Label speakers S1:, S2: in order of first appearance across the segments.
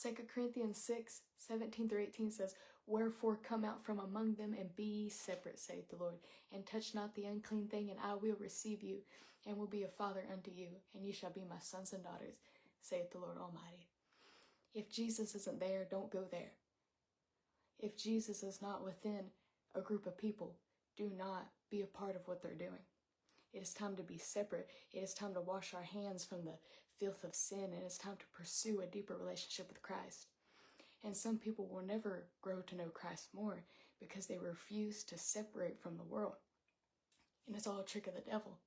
S1: 2 Corinthians 6:17-18 says, "Wherefore come out from among them and be ye separate, saith the Lord, and touch not the unclean thing, and I will receive you, and will be a father unto you, and ye shall be my sons and daughters, saith the Lord Almighty." If Jesus isn't there, don't go there. If Jesus is not within a group of people, do not be a part of what they're doing. It is time to be separate. It is time to wash our hands from the filth of sin, and it's time to pursue a deeper relationship with Christ. And some people will never grow to know Christ more because they refuse to separate from the world. And it's all a trick of the devil.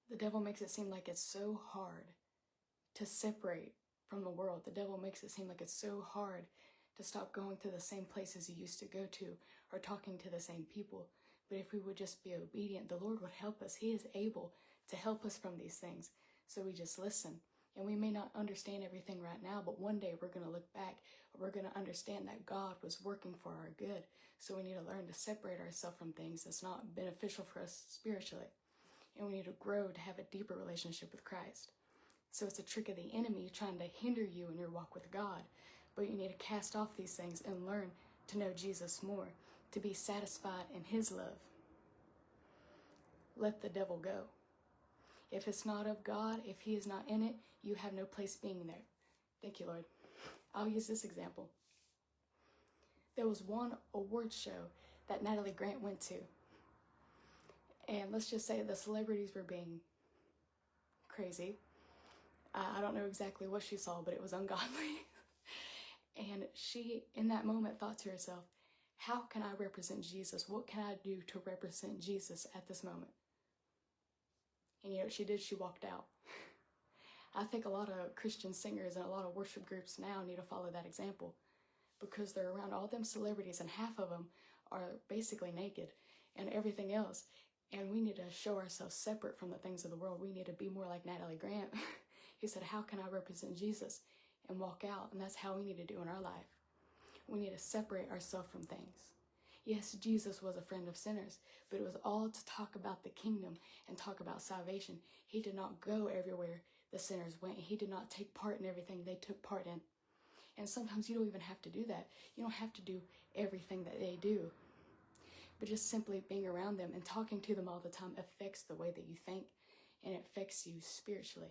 S1: The devil makes it seem like it's so hard to separate from the world. The devil makes it seem like it's so hard to stop going to the same places you used to go to or talking to the same people. But if we would just be obedient, the Lord would help us. He is able to help us from these things. So we just listen. And we may not understand everything right now, but one day we're going to look back. We're going to understand that God was working for our good. So we need to learn to separate ourselves from things that's not beneficial for us spiritually. And we need to grow to have a deeper relationship with Christ. So it's a trick of the enemy trying to hinder you in your walk with God. But you need to cast off these things and learn to know Jesus more, to be satisfied in his love. Let the devil go. If it's not of God, if he is not in it, you have no place being there. Thank you, Lord. I'll use this example. There was one award show that Natalie Grant went to. And let's just say the celebrities were being crazy. I don't know exactly what she saw, but it was ungodly. And she, in that moment, thought to herself, how can I represent Jesus? What can I do to represent Jesus at this moment? And you know what she did? She walked out. I think a lot of Christian singers and a lot of worship groups now need to follow that example, because they're around all them celebrities and half of them are basically naked and everything else. And we need to show ourselves separate from the things of the world. We need to be more like Natalie Grant. He said, how can I represent Jesus? And walk out. And that's how we need to do in our life. We need to separate ourselves from things. Yes, Jesus was a friend of sinners, but it was all to talk about the kingdom and talk about salvation. He did not go everywhere the sinners went. He did not take part in everything they took part in. And sometimes you don't even have to do that. You don't have to do everything that they do. But just simply being around them and talking to them all the time affects the way that you think, and it affects you spiritually.